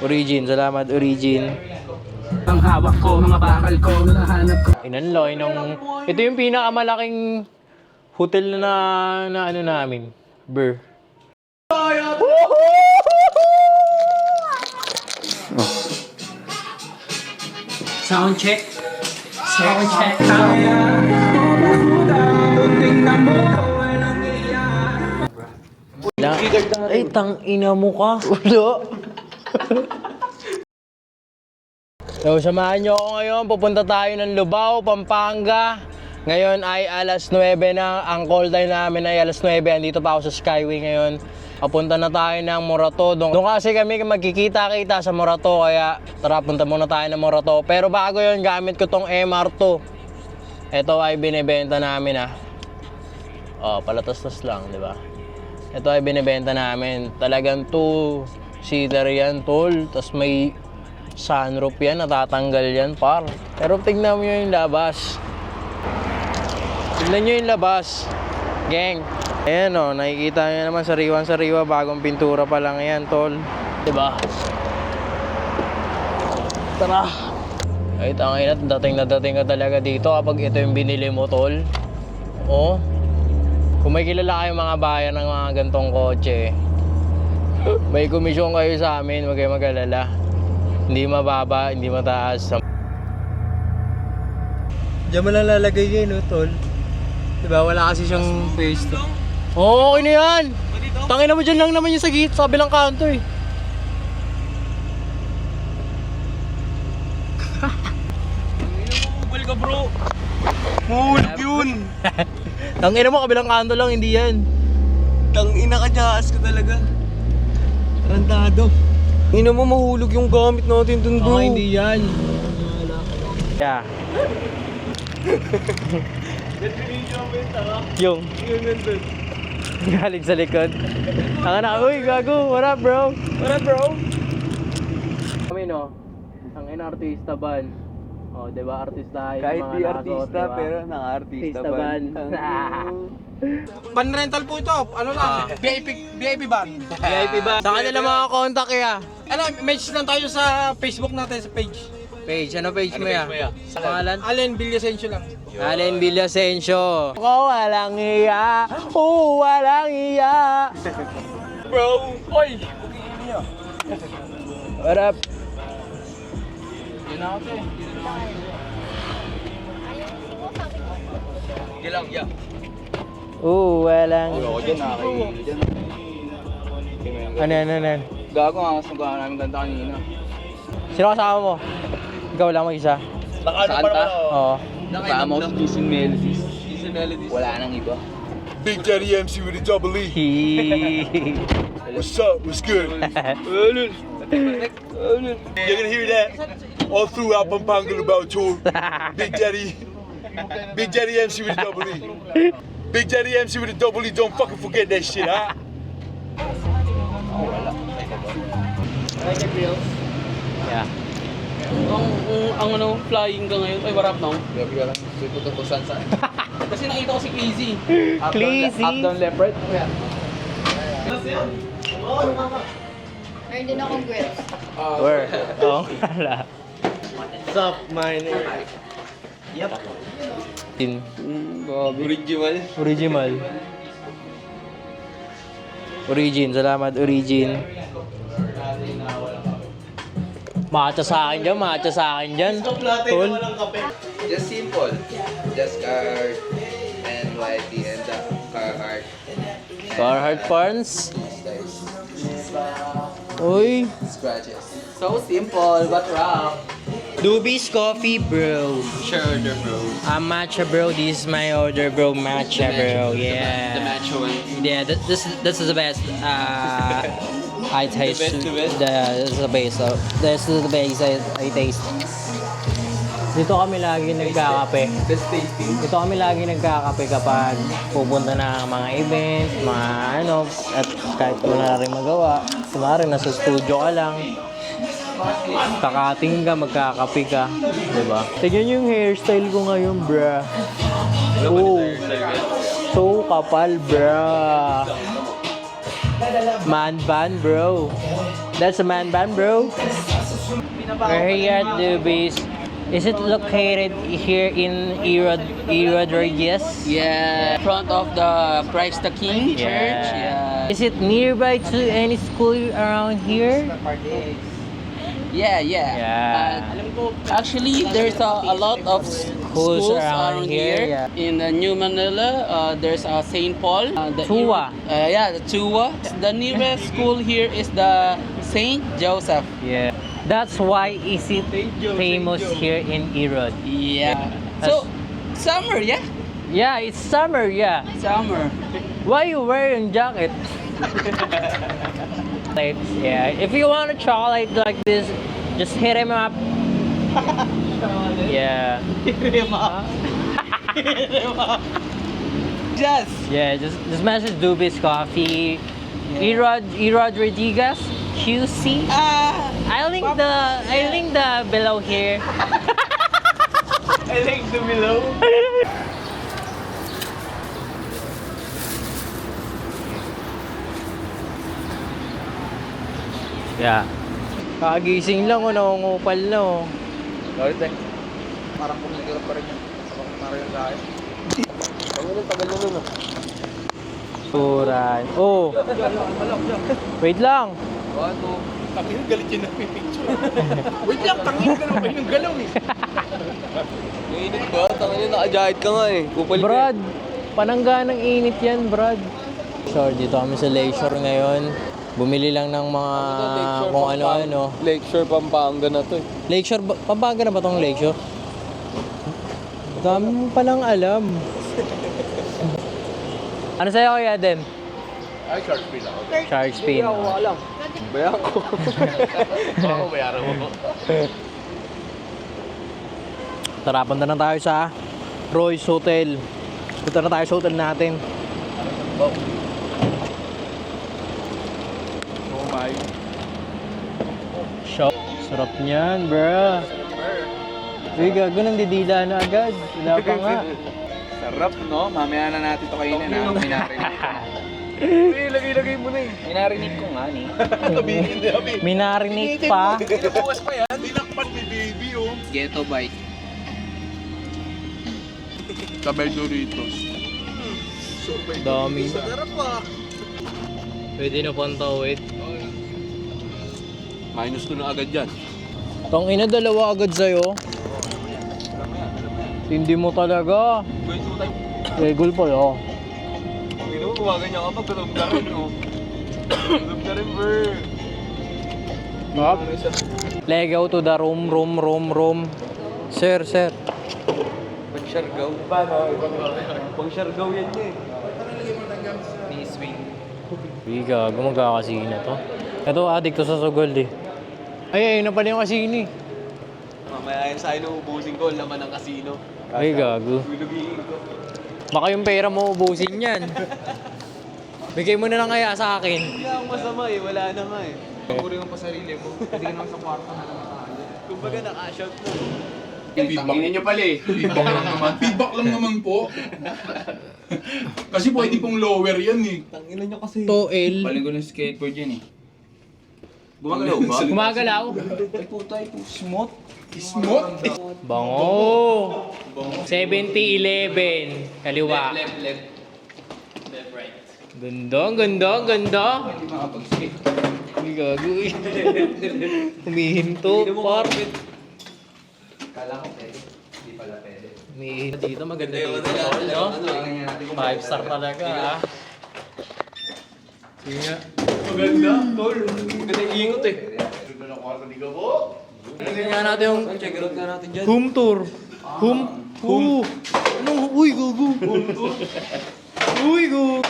Origin, salamat Origin. Ang hawak ko, mga bakal ko, nahanap ko. Inanloy nung... Ito yung pinakamalaking hotel na ano namin. Brr. Sound check. Sound check. Ay, tang-ina mo ka. Wala. So, samahan nyo ako ngayon. Pupunta tayo ng Lubao, Pampanga. Ngayon ay alas 9 na. Ang call time namin ay alas 9. Andito pa ako sa Skyway ngayon. Papunta na tayo ng Morato. Doon kasi kami magkikita-kita sa Morato. Kaya tara, punta muna tayo ng Morato. Pero bago yun, gamit ko tong MR2. Ito ay binibenta namin Oh, palatas-tas lang, di ba? Ito ay binibenta namin. Talagang 2-seater yan, tol. Tapos may sunroof yan, natatanggal yan, par. Pero tignan mo yung labas. Tignan nyo yung labas. Gang. Ayan o, nakikita nyo naman sariwan-sariwa. Bagong pintura pa lang yan, tol. Diba? Tara. Ay, tangina, dating na dating ka talaga dito kapag ito yung binili mo, tol. Oh. Kung may kilala kayong mga bayan ng mga gantong kotse, may komisyon kayo sa amin, huwag kayo mag-alala. Hindi mababa, hindi mataas. Diyan mo lang lalagay yun, no, tol? Diba, wala kasi siyang face to. Oo, okay na yan! Tangina mo dyan lang naman yung sa gate, sa kabilang kanto eh. Bal ka, bro. Mahulog yun. Tangina mo, kabilang kanto lang, hindi yan. Tangina ka, jaas ka talaga. Randado. Ina mo, mahulog yung gamit natin dun, bro. Hindi yan. Yeah. Yung nandun. galing sa likod. Ang anak, uy, gago. What up, bro? What up, bro? Kami, no? Ang artista ban. Oh, di ba? Artista yung Kahit mga di nakasuot, artista, diba? pero naka-artista Artista ban. Pan-rental po ito. Ano lang? VIP ban. VIP ba? Sa kanila mga contact ya. Ano, message lang tayo sa Facebook natin, sa page. Page, ano page mo ya? Sa pangalan? Allen Villasencio lang. Allen Villasencio. Walang iya. Walang iya. Bro, oy! What up? Yun ako to eh. Gilang, yeah. Walang. Ako dyan, nakakainin dyan. Ano? Gago nga, mas nagawa namin ganda kanina. Sino kasama mo? Ikaw lang mag-isa? Sa kanta? Oo. Kasama ko si Jason Melodies. Wala nang iba. Big Daddy MC with a double E. What's up? What's good? You're gonna hear that all throughout Pampanga Lubao tour. Big Daddy MC with a double E. Big Daddy MC with a double E. Don't fucking forget that shit, huh? Yeah. Ang ano, flying ka ngayon. Ay, warap na. Gabi ka lang, ito ko saan. Kasi nakita ko si Clizzy. Clizzy. Up down left right. Meron din akong grits. Where? Oo, wala. What's up, man? Yep. Original. Original. Origin, salamat Origin. Matcha sa akin dyan. Tol. Just simple. Just card, NYT, and the Carhartt. Carhartt Farms. Uy. Scratches. So simple, but rough. Dubis Coffee, bro. Sure order, bro. Matcha, bro. This is my order, bro. Matcha, bro. Yeah. The match one. Yeah, this is the best. I taste the best? This is the best. This is the best I taste. Dito kami lagi nagkakape. Best tasting. Dito kami lagi nagkakape kapag pupunta na mga event, mga ano, at kahit wala rin magawa. Kumari, nasa studio ka lang. Kakating ka, magkakape ka. Diba? Tignan nyo yung hairstyle ko ngayon, bruh. Oh, so kapal, bruh. Man ban, bro. That's a man band, bro. We're here at Dubis. Is it located here in Rodriguez? Yeah, in front of the Christ the King Church. Yeah. Is it nearby to any school around here? Yeah. Actually, there's a lot of schools around here. yeah. In New Manila, there's St. Paul. Tua. The Tua. The nearest school here is the St. Joseph. Yeah. That's why is it famous here in Erod? Yeah. So, summer, yeah? Yeah, it's summer, yeah. Summer. Why you wearing jacket? Yeah, if you want a chocolate like this, just hit him up. Yeah. Just. Yeah, just message Dubis Coffee. Erod Rodriguez QC. I link the below here. I like the below. Yeah. Kagising lang, nangungupal na. Oh. Sorry, eh. Parang kumikirap pa rin yan. Parang sa akin. Tagal na nun. Turan. Oh. Wait lang. Tangin, galit yun na picture. Wait lang, tangin, galaw kayo ng galaw eh. Mainit ba? Tangin na, naka-jacket ka nga eh. Kupal ka. Brad, panangga ng init yan, Brad. Sure, dito kami sa Lakeshore ngayon. Bumili lang ng mga kung ano-ano. Lakeshore Pampanga na to eh. Lakeshore, Pampanga na ba tong Lakeshore? Dami mo palang alam. Ano sa'yo kaya, Den? Ay, shark fin ako. Shark spin. alam. Bayan ko. Oo, bayaran mo. Tara, punta na tayo sa Royce Hotel. Punta na tayo sa hotel natin. Oh my. Shop. Sarap niyan, bro. Uy, gago, nandidila na agad. Wala pa nga. Sarap, no? Mamaya na natin ito kainin, ha? Minarinig ko. Lagay mo na eh. Minarinig ko nga, ni. Sabihin niya, baby. Minarinate pa. Pinabawas pa yan. Tinakpan ni baby, oh. Ghetto bite. Sabay Doritos. Dami. Sarap pa. Pwede na pantawid. Minus 2 na agad yan. Tang ina, dalawa agad sa'yo. Hindi mo talaga. Regul po, oh. Hindi mo gumaganyan ka pa, tulog ka rin, oh. Tulog ka rin, bro. Lego to the room. Sir. Pang-shargaw. Paano? Pang-shargaw yan niya eh. Uy, gago, magkakasino to. Ito, addict to sa sugol, eh. Ay, ayun na pala yung kasino, eh. Mamaya yan sa akin ubusin ko, laman ng kasino. Ay, gago. Bilugiin ko. Baka yung pera mo ubusin yan. Bigay mo na lang kaya sa akin. Hindi ako masama eh, wala na nga eh. Puri mo pa sarili mo. Hindi ka naman sa kwarto na naman tayo. Kumbaga naka-shout na. Feedback nyo pala eh. Feedback lang naman. Feedback lang naman po. Kasi pwede pong lower yan eh. Tangilan nyo kasi. To L. Paling ko ng skateboard yan, eh. Gumagalaw ba? Gumagalaw. Ay, putay po. Smooth. Smooth. Bango. 70-11. Kaliwa. Left, right. Ganda. Hindi makapag-skate. Uy, gago. Humihinto, par. Kala ko pwede. Hindi pala pwede. Humihinto dito. Maganda dito, tol, no? 5 star talaga, ah. Sige nga. Maganda, tol. Maganda yung ingot eh. Tingnan nga natin yung Check it out nga natin dyan. home tour. Anong, uy, gago. Uy, gago.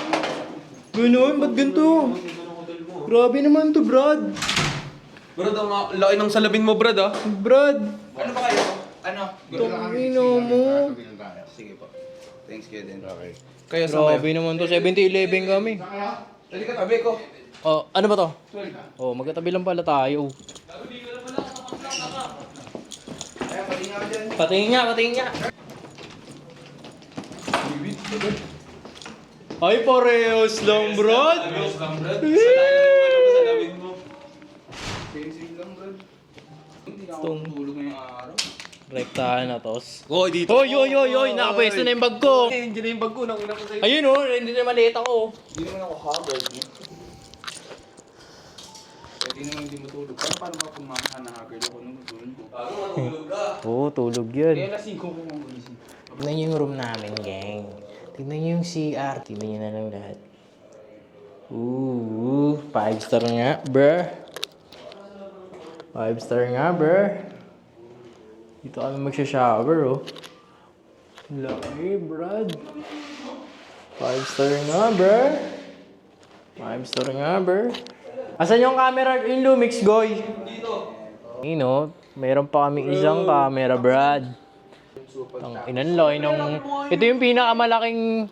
Ganon, ba't ganito? Grabe naman to, Brad. Brad, ang laki ng salabin mo, Brad ah. Brad. Ano ba kayo? Ano? Tangino mo. Sige po. Thanks kayo din. Okay. Kaya sa Grabe naman to, 70-11 kami. Dali ka tabi ko. Oh, ano ba to? Oh, magkatabi lang pala tayo. Patingin nga. Ay, parehas lang, Brad. salabin mo. Itong rektahan na tos. Oh, dito. Oy! Nakapwesto na yung bag ko! Hindi na yung bag ko. Nakuna ko sa'yo. Ayun oh, hindi na maliit ako. Hindi naman ako haggard. Pwede naman hindi matulog. Paano mga pumamahan na haggard ako nung matulog ko? Paano matulog ka? Oo, tulog yun. Kaya lasing ko kung magulising. Tignan niyo yung room namin, gang. Tignan niyo yung CR. Tignan niyo na lang lahat. Ooh, 5 star nga, bruh. 5 star nga, bruh. Dito kami magsha-shower, oh. Laki, brad. 5 star nga, bruh. 5 star nga, bruh. Asan yung camera in Lumix, Goy? Dito. You meron pa kami isang camera, brad. Ang inanloy nung... Ito yung pinakamalaking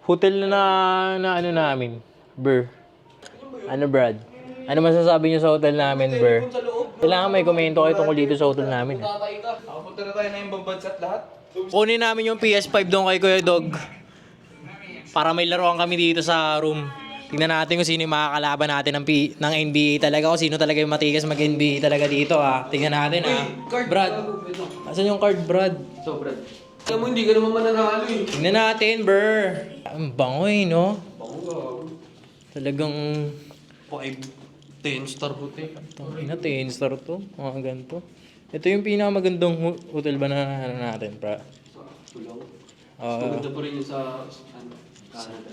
hotel na ano namin. Brr. Ano, Brad? Ano masasabi niyo sa hotel namin, Brr? Kailangan may komento kayo tungkol dito sa hotel namin. Punta na tayo na yung bambansa at lahat. Kunin namin yung PS5 doon kay Kuya Dog. Para may laruan kami dito sa room. Tingnan natin kung sino yung makakalaban natin ng NBA talaga. Kung sino talaga yung matigas mag-NBA talaga dito, ha. Tingnan natin, ha. Brad. Asan yung card, Brad? So, Brad. Alam mo, hindi ka naman mananalo eh. Tingnan natin, Brr. Ang bangoy, no? Talagang... 10 star hotel. Ina, 10 star to. Mga ganito. Ito yung pinakamagandang hotel ba na ano natin, pra? Tulong. Oo. Maganda pa rin yung sa Canada.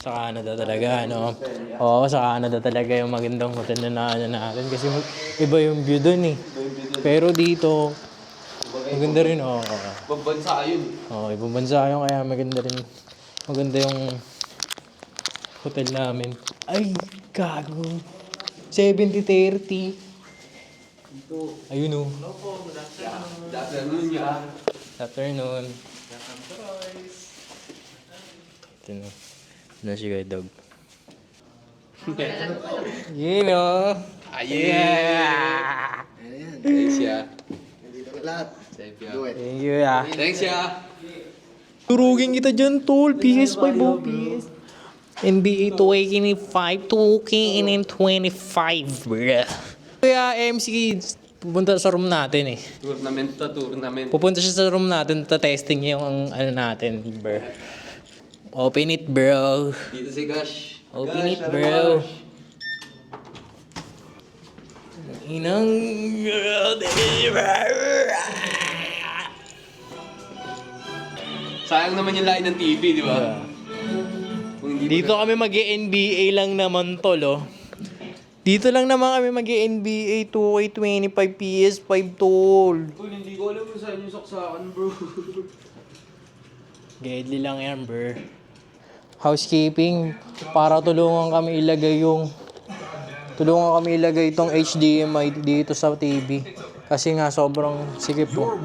Sa Canada talaga, no? Oo, sa Canada talaga yung magandang hotel na ano natin. Kasi iba yung view dun, eh. Pero dito, maganda rin, oo. Pagbansa yun. Oo, ibang bansa yun, kaya maganda rin. Maganda yung hotel namin. Ay, gago. 70-30. Ayun, oh. Afternoon niya. Afternoon. Ito na. Ano si Kuya Dog? Yun, oh. Yeah! Thanks ya. Thank you, ah. Thanks ya. Turugin kita dyan, tol. PS5, oh, PS. NBA 2K25, 2K25, bruh. Kaya MC, pupunta sa room natin, eh. Tournament. Pupunta siya sa room natin, testing niya yung ano natin, bruh. Open it, bro. Dito si Gash. Open it, bro. Inang... Sayang naman yung lain ng TV, di ba? Kung hindi Dito kami mag-NBA lang naman, tol, oh. Dito lang naman kami mag-NBA 2K25 PS5, tol. Hindi ko alam kung saan yung saksakan, bro. Deadly lang yan, bro. Housekeeping, para tulungan kami ilagay itong HDMI dito sa TV. Kasi nga sobrang sikip po.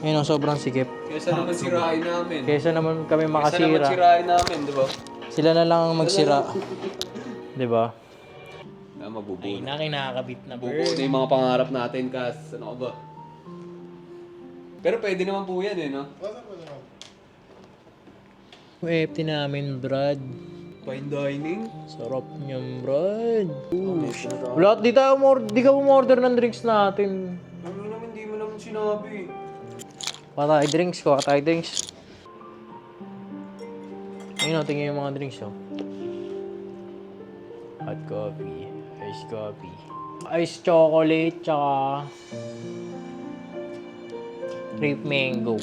Ayun, sobrang sikip. Kesa naman sirain namin. Kesa naman kami Kesa naman makasira. sirain namin, di ba? Sila na lang ang magsira. 'Di ba? Mabubuo Ay, na kinakabit na, bro. Mabubuo na yung mga pangarap natin, Kas. Ano ka ba? Pero pwede naman po yan, eh, no? FT namin, Brad. Fine dining. Sarap niyan, Brad. Wala, di ka umorder ng drinks natin. Ano naman, hindi mo naman sinabi. Patay drinks ko, patay drinks. Ayun, tingin yung mga drinks, oh. Hot coffee, iced coffee, iced chocolate, tsaka grape mango.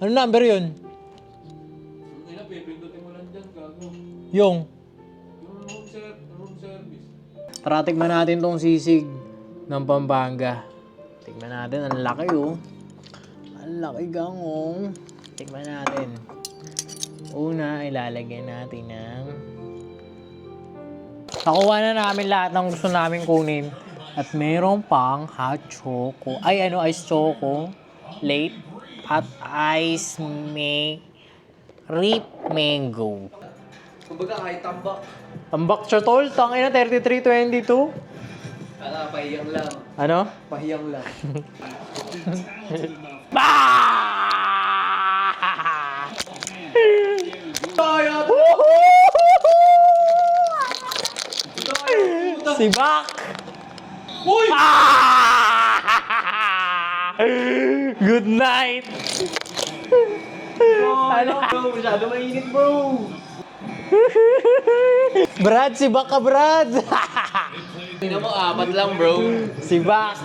Ano number yun? Hindi na, pipindutin mo lang dyan, gago. Yung Yung room service. tara, tignan natin tong sisig ng Pampanga. Tignan natin, ang laki, oh. Ang laki, gangong. Tignan natin. Una, ilalagay natin ng... Nakuha na namin lahat ng gusto namin kunin. At meron pang hot choco. Ay, ice choco. Late. At ice rip mango. Kumbaga, kahit tambak. Tambak siya, tol. Tangina, 33.22. Pahiyang lang. Ano? Pahiyang lang. Si Bak! Uy! Good night! Bro, masyado mainit bro. Brad, si Bak ka, Brad! Tingnan mo, 4 lang bro. Si Bak!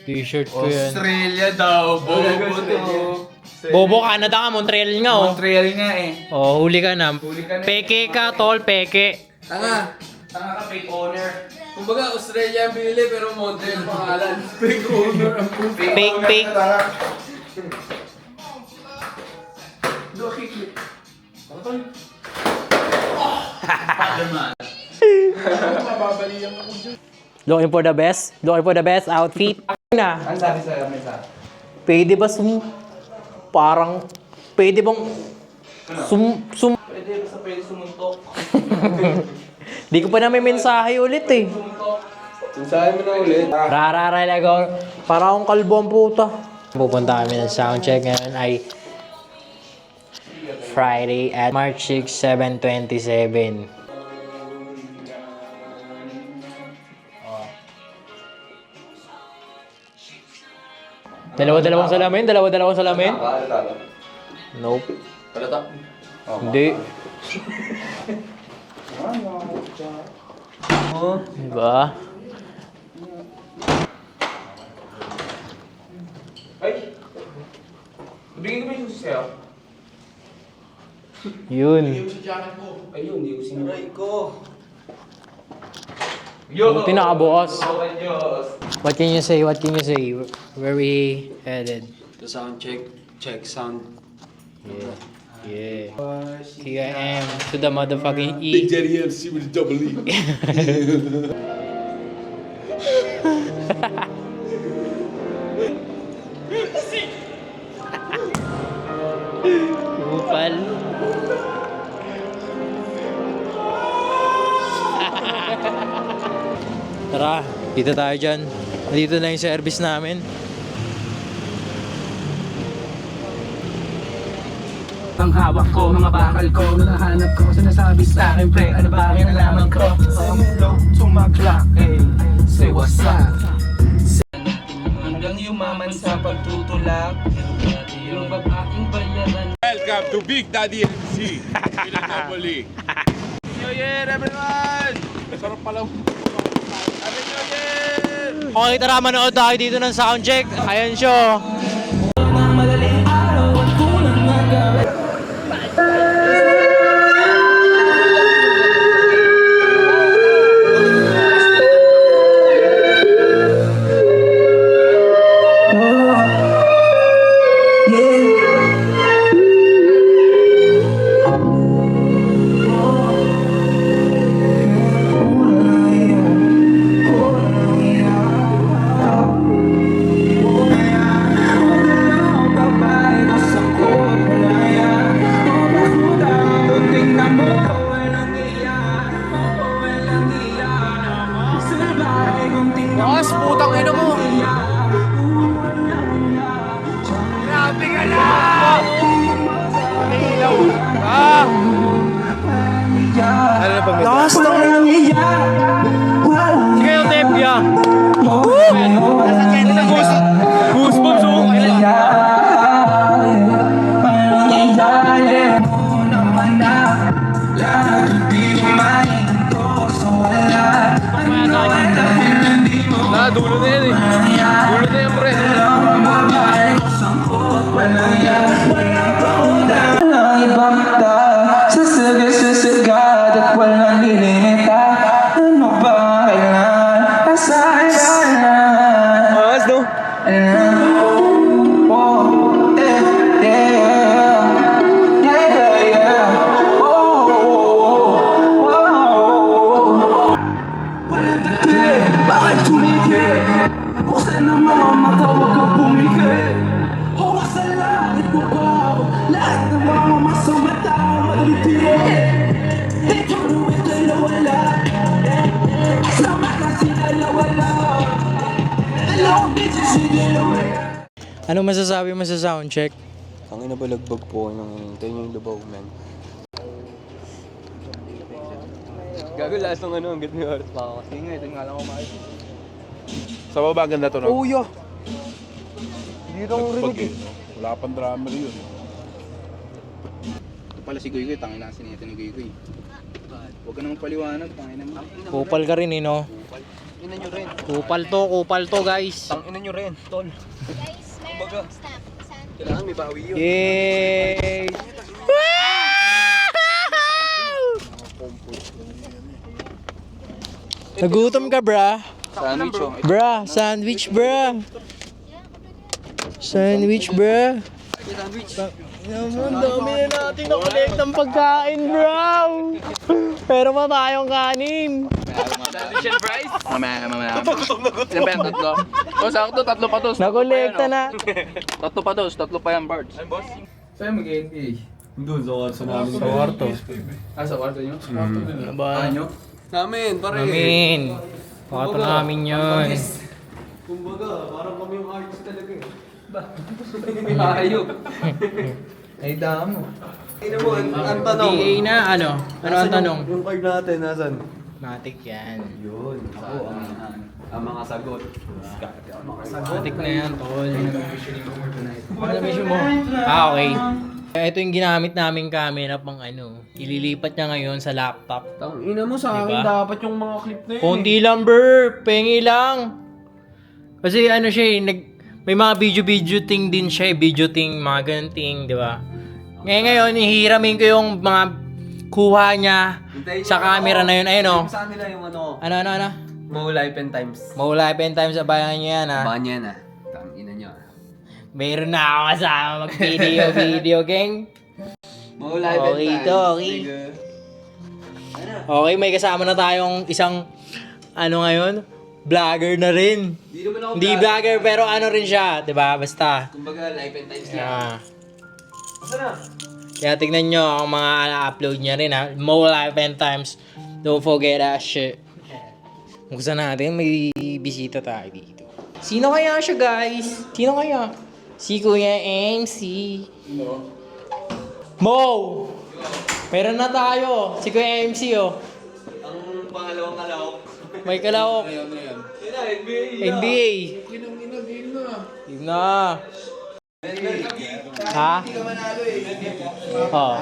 T-shirt ko yan. Australia daw, bobo. Bobo, Canada ka, Montreal nga oh. Montreal nga eh. Oh, huli ka na. Peke ka, tol, peke. Tanga ka fake owner. Kumbaga, Australia ang binili pero Montreal pangalan. Fake owner ang Fake, fake. Looking for the best? Looking for the best outfit? Na. Ang sabi sa'yo, Mesa? Pwede ba parang, pwede bang Pwede sumuntok. Di ko pa na may mensahe ulit eh. Sinsahin mo na ulit. Rararalago. Para akong kalbo ang puta. Pupunta kami ng soundcheck ngayon ay Friday at March 6, 7:27. Dalawa-dalawang salamin? Dalawa-dalawang salamin? Nope. Palata? Hindi. Diba? Ay! Bigyan ko ba yung susi sa'yo? Yun. Ayun, hindi ko sinuray ko. Buti nakabukas. Oh, Diyos. What can you say? What can you say? Where we headed? The sound check. Check sound. Yeah. Yeah. Here I am to the motherfucking Big E. Daddy MC with a double E. Upal. Tara, dito tayo dyan. Dito na yung service namin. Ang hawak ko, mga bakal ko, nahanap ko, sinasabi sa akin, pre, ano ba kinalaman ko? Sa mundo, tumaklak, say what's up? Hanggang yumaman sa pagtutulak, yung babaeng bayaran. Welcome to Big Daddy MC with a double E. New Year, everyone! Sarap pala. Happy New Year! Okay, tara, manood tayo dito ng soundcheck. Ayan siya. Boss, putang ina mo! Grabe ka na! Lakas ng sige yung tape niya. Goosebumps oh. Dulo na yan eh. Dulo na yan, pre. Walang ibang mata, sasagad at walang lilimita. Ano ba kailan? Nasaan ka na? Angas no? Oh, yeah. Bakit tumigil? Buksan ang mga mata, huwag kang pumigil. Hawak sa langit mo ba? Lahat ng mga masamang tao malitin. Ito naman dalawala. Sama kasi dalawala. Dalawang bitches si dalawala. Ano masasabi mo sa soundcheck? Ang inabalagbag po ng hinintay niyo yung lubaw, man. Gago last ng ano, ang ganda yung oras. Baka kasi nga, ito nga lang ako makikita. Sa baba, ganda to, no? Oh, yeah. Hindi lang rinig eh. Wala pang drama yun. Ito pala si Guy Guy, tangin na sinita ni Guy Guy. Huwag ka nang paliwanag, tangin na mo. Kupal ka rin eh, no? Ina nyo rin. Kupal to guys. Tang ina nyo rin, tol. Guys, meron akong stamp. Saan? Kailangan may bawi yun. Yay! Nagutom ka, bra? Sandwich, oh. Bra, sandwich, bra. Sandwich, bra. Ang dami na natin na-collect ng pagkain, bro. Pero pa tayong kanin. Sandwich and fries? Mamaya. Ilan pa yan? Tatlo? O, sakto, tatlo pa to. Nakolekta na. Tatlo pa to, tatlo pa yan, Bards. Ay, boss? Saan mag-NBA? Doon sa kwarto namin. Sa kwarto. Ah, sa kwarto nyo? Ano ba? Nyo? Namin, pare. Amin. Kwarto namin yun. Kumbaga, parang kami yung artist talaga eh. Ayop. Ay, damo. Ina mo, ang tanong. DA na, ano? Ano ang tanong? Yung card natin, nasan? Matik yan. Yun. Ako, ang mga sagot. Matik na yan, tol. Ano na mission mo? Ah, okay. Ito yung ginamit naming camera pang ano. Ililipat niya ngayon sa laptop. Tang ina mo sa akin, Diba? dapat yung mga clip na yun. Konti lang, bro. Pengi lang. Kasi ano siya eh, may mga video thing din siya eh. Video thing, mga ganun thing, di ba? Ngayon, hihiramin ko yung mga kuha niya sa camera na yun. Ayun o. Saan nila yung ano? Ano? Mo Life and Times. Mawala pen time sa bayan niyo yan ha. Baan yan ah. Tang ina nyo ah. Meron na ako kasama mag-video gang. Mo Life and Okay Times. to, okay. Okay, may kasama na tayong isang ano ngayon, vlogger na rin. Hindi naman ako Hindi vlogger pero ano rin siya, 'di ba? Basta. Kumbaga, Life and Times lang. Ah. Asa na? Kaya tignan nyo ang mga upload niya rin ha. Mo Life and Times. Don't forget that shit. Buksan natin, may bisita tayo dito. Sino kaya siya guys? Sino kaya? Si Kuya MC. Mo! Meron na tayo. Si Kuya MC oh. Ang pangalawang kalawak. May kalawok. NBA. Game na. Ha? Oh.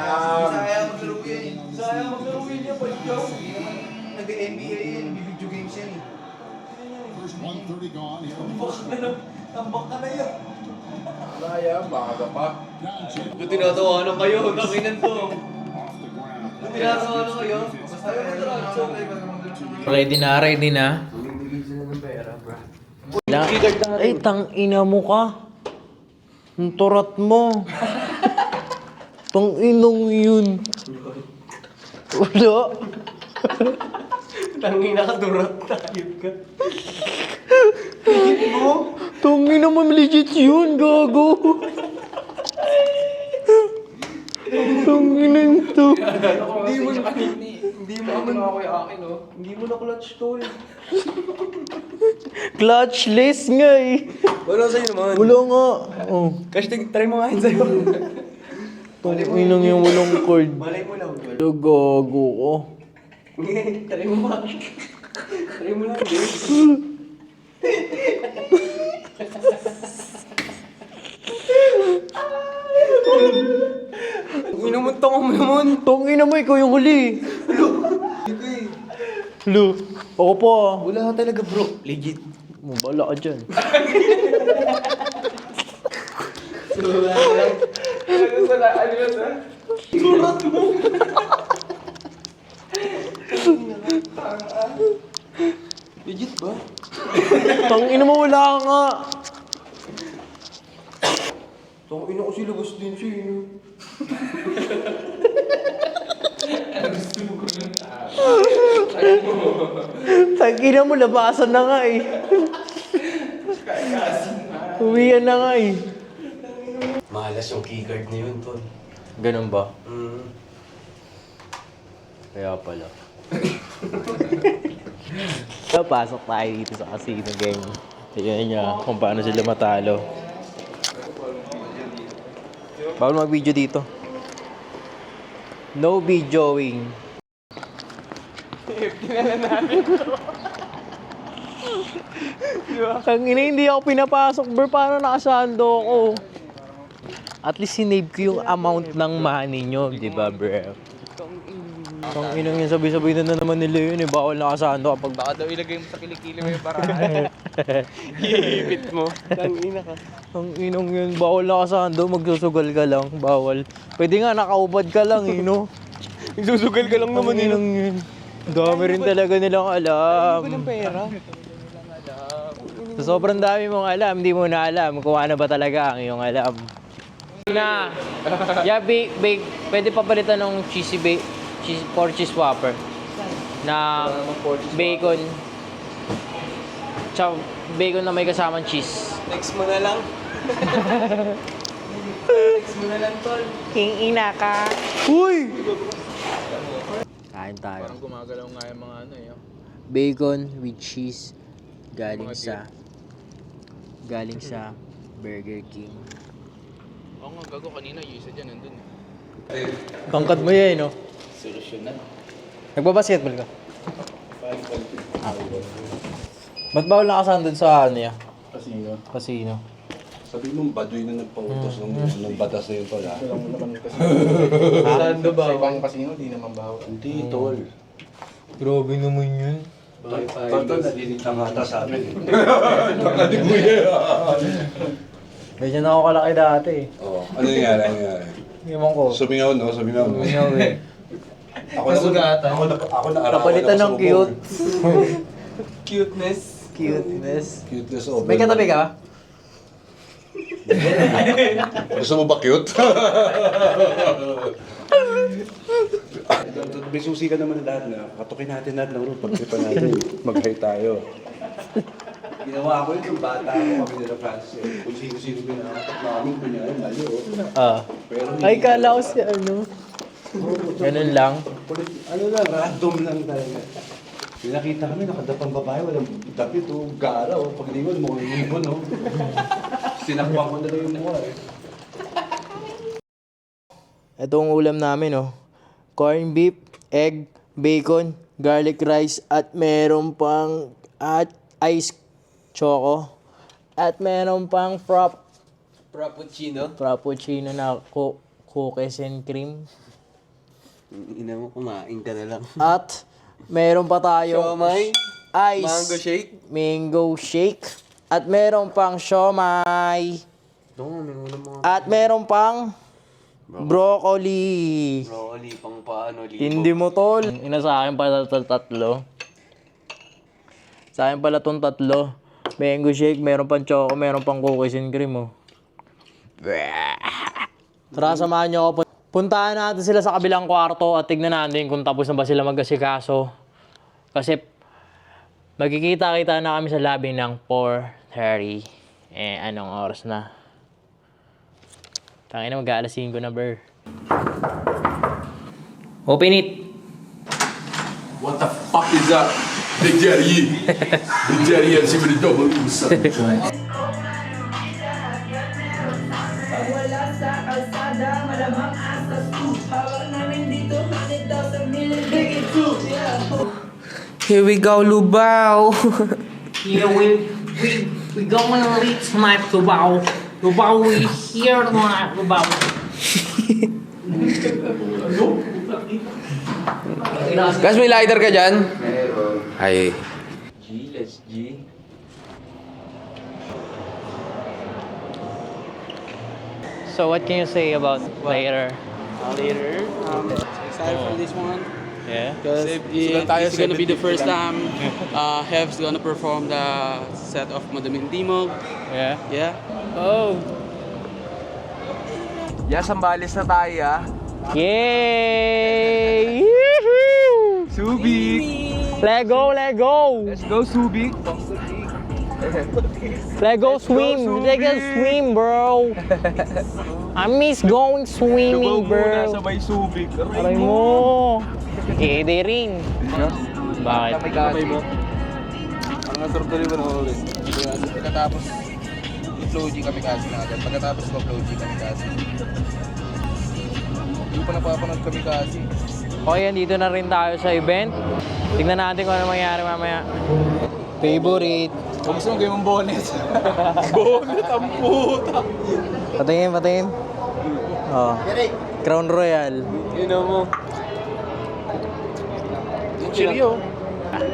Kung tinatawanan kayo, nakinan to. Kung tinatawanan kayo, Ready na. Ay, tang ina mo ka. Ang turat mo. Tang inong yun. Wala. tangina ka, durat tayo ka. Tang ina mo, legit yun, gago. Tang ina yun to. Hindi mo naman ako yung akin, oh. Hindi mo na clutch to eh. Clutchless nga eh. Wala sa'yo naman. Wala nga. Oh. Kasi try mo nga yun sa'yo. Tang inong yung walong cord. Malay mo lang. Gago ko. Try mo ba? Try mo lang din. Inumunta mo naman. Tang ina mo, ikaw yung huli. Lu. Ako po ah. Wala ka talaga bro. Legit. Mabala ka dyan. Legit ba? Tang ina mo, wala ka nga. Tong ina ko si labas din siya eh. Tang ina mo, labasan na nga eh. Uwian na nga eh. Malas yung keycard na yun, Tol. Ganun ba? Kaya pala. Pasok tayo dito sa casino game. Tignan niya kung paano sila matalo. Bawal mag-video dito. No videoing. Tangina, hindi ako pinapasok, bro. Paano nakasando ako? At least sinave ko yung amount ng money nyo, di ba, bro? Ang inang yun, sabi-sabay na naman nila yun eh. Bawal nakasando kapag Baka daw ilagay mo sa kilikili mo yung paraan. Iipit mo. Tangina ka. ang inang yun, bawal nakasando, magsusugal ka lang, bawal. Pwede nga, nakaubad ka lang, eh, no? Susugal ka lang naman Ang inang yun. Dami rin talaga nilang alam. ng pera. Sa sobrang dami mong alam, hindi mo na alam kung ano ba talaga ang iyong alam. Na, yeah, pwede papalitan ng cheesy cheese whopper na bacon. Tsaka bacon na may kasamang cheese. Text mo na lang. Text mo na lang, tol. King ina ka. Uy! Kain tayo. Parang gumagalaw nga yung mga ano eh. Bacon with cheese galing sa Burger King. Oo nga, gago kanina, yung isa dyan nandun eh. Pangkat mo yan, no? Solusyon na. Nagbabasketball ka? Ba't bawal nakasandod sa ano yan? Casino. Casino. Sabi mo, baduy na nagpautos ng batas na yun pala. Sando ba? Sa ibang kasino, di naman bawal. Hindi, tol. Grabe naman yun. Tol, nalilig ng hata sa amin. Medyo na ako kalaki dati eh. Oo. Ano nangyari? Ano nangyari? Ewan ko. Sumingaw, no? Sumingaw, no? Ngayon eh. Ako na arawan Napalitan ng cute. Cuteness. Cuteness. Cuteness over. May katabi ka? Gusto mo ba cute? May susi ka naman lahat na. Katukin natin lahat ng room. Pagtripan natin. Mag-high tayo. Ginawa ko yun yung bata ko kami nila Francis. Kung sino-sino pinakatak namin, kunyari, mali o. Pero Ay, kala ko si ano. Ganun lang. ano lang, random lang talaga. May nakita kami, nakadapang babae, walang dapit o, gara o, paglingon mo, ibon o. Sinakpan ko na lang yung mukha eh. Ito ang ulam namin, oh. Corn beef, egg, bacon, garlic rice, at meron pang ice choco. At meron pang frappuccino na cookies and cream. Ina mo, kumain ka na lang. At meron pa tayong Siomay, ice mango shake. mango shake. At meron pang siomay. May ulam mga At meron pang broccoli. broccoli, pang paano, Hindi mo tol. Ina sa akin pala tatlo. Sa akin pala tong tatlo. Mango shake, meron pang choco, meron pang cookies and cream, oh. Tara, samahan niyo ako. Puntahan natin sila sa kabilang kwarto at tignan natin kung tapos na ba sila mag-asikaso. Kasi magkikita-kita na kami sa lobby ng 4:30. Anong oras na? Tangina, mag-aalas 5 na, bro. Open it! What the fuck is that? Big Daddy. Big Daddy MC with a double E, son. Wala sa kalsada, malamang asas to. Hawak namin dito, 100,000 million, big it too. Here we go, Lubao. Yeah, we going to reach tonight, Lubao. Lubao, we here tonight, Lubao. Guys, may lighter ka dyan? Meron. Ay. Let's G. So what can you say about later? Excited for this one Yeah? because it's gonna be the first time Hev's gonna perform the set of Madaming Timog. Yeah? Yeah. Oh! Yeah, Sambales na tayo ah. Yay! Yee-hoo! Subic! Lego, Lego! Let's go, Subic! Lego swim! Let's go swim, bro! I miss going swimming, bro! sabay Subic. Aray mo! Ede rin. Bakit? Kamay mo. Ang nasarap tuloy mo na ulit. Pagkatapos, i-flow G kami kasi na agad. Pagkatapos ko flow G kami kasi. Hindi ko pa napapanood kami kasi. Okay, dito na rin tayo sa event. Tingnan natin kung ano mangyari mamaya. Favorite. Kung gusto mo gawin mong bonnet. Bonnet, ang puta. Patingin. Oh. Crown Royal. Ino mo. Cheerio.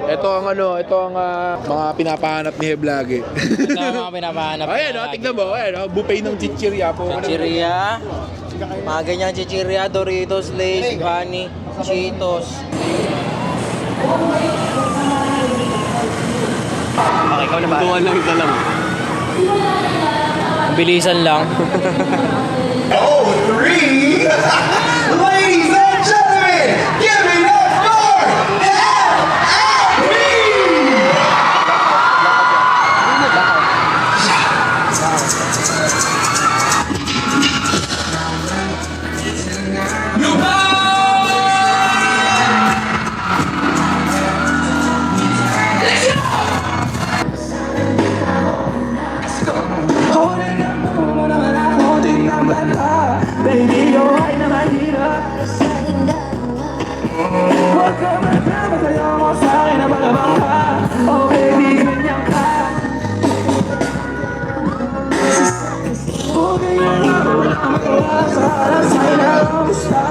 Ito ang mga pinapahanap ni Heb lagi. Ito ang mga pinapahanap. Ayan, tignan mo. Ayan, buffet ng chichirya po. Chichirya. Mga ganyan chichirya, Doritos, Lay's, Honey, Cheetos. Okay, ikaw na ba? Tuwan lang, isa lang. Bilisan lang. Ladies and gentlemen, give it up for Baby, you're right na mahirap. Huwag ka magkama, kaya mo sa'kin na magabangka. Oh baby, ganyan ka. Okay, yan ako na magawa sa harap sa'yo na kamusta.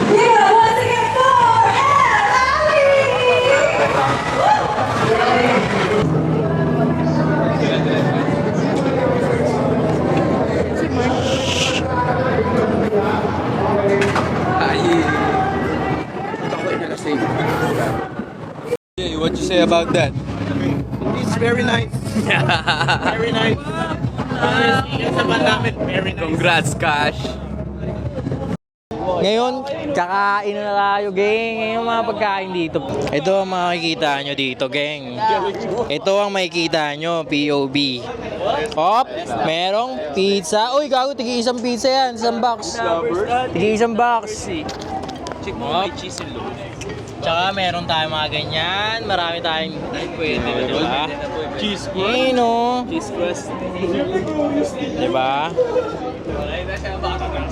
Yeah, once again for What you say about that? It's very nice. Very nice. Congrats, Cash. Ngayon, kakain na tayo, gang. Ngayon mga pagkain dito. Ito ang makikita nyo dito, gang. Ito ang makikita nyo, POV. Hop, merong pizza. Uy, gago, tigi isang pizza yan, isang box. Tigi isang box. Check mo, may cheese yung loob. Tsaka meron tayong mga ganyan. Marami tayong pwede, diba? Cheese Yun, oh. Cheese crust. Diba?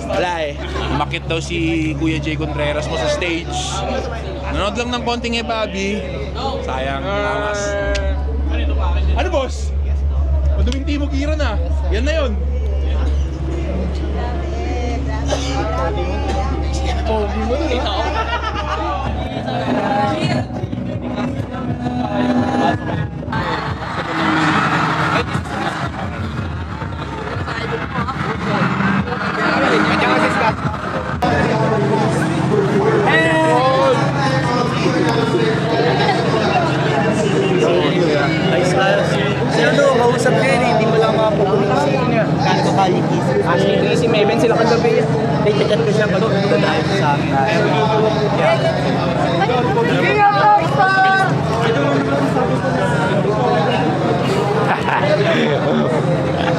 Wala eh. Makit daw si Kuya Jay Contreras mo sa stage. Nanood lang ng konting Bobby. Sayang, angas. Ano boss? Maduming Timog Iran ah. Yan na yun. Pogi mo dun ah. Actually, si Meven sila kagabi. Chat ko siya pag dahil sa akin.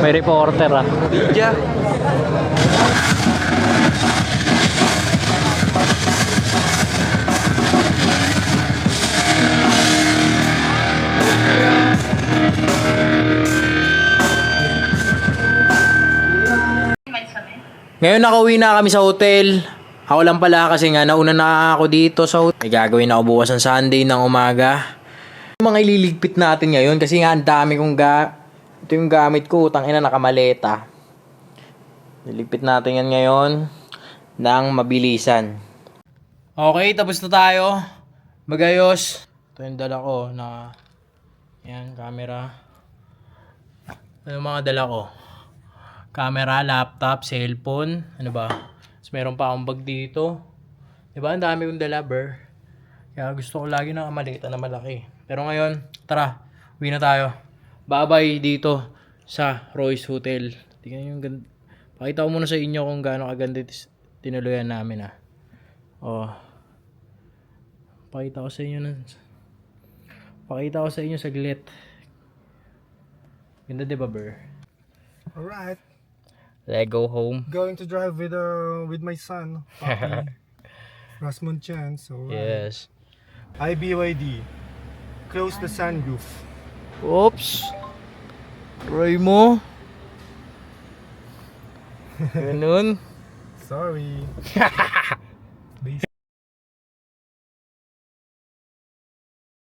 May reporter ah. Yeah. Ngayon nakauwi na kami sa hotel. Ako lang pala kasi nga nauna na ako dito sa hotel. May gagawin ako bukas ng Sunday ng umaga. Yung mga ililigpit natin ngayon kasi nga ang dami kong ito yung gamit ko, tangina nakamaleta. Liligpit natin yan ngayon ng mabilisan. Okay, tapos na tayo. Magayos. Ito yung dala ko na yan, camera. Ano yung mga dala ko? Camera, laptop, cellphone, ano ba? Tapos meron pa akong bag dito. Diba? Ang dami kong dala, bro. Kaya gusto ko lagi ng maliit na malaki. Pero ngayon, tara, uwi na tayo. Bye-bye dito sa Royce Hotel. Tingnan yung ganda. Pakita ko muna sa inyo kung gaano kaganda tinuluyan namin Oh. Pakita ko sa inyo saglit. Ganda, diba, bro? Alright, Let's go home. going to drive with my son, Papi, Rasmond Chance. So Yes. IBYD, close the sunroof. Oops. Try mo. Ganun. Sorry.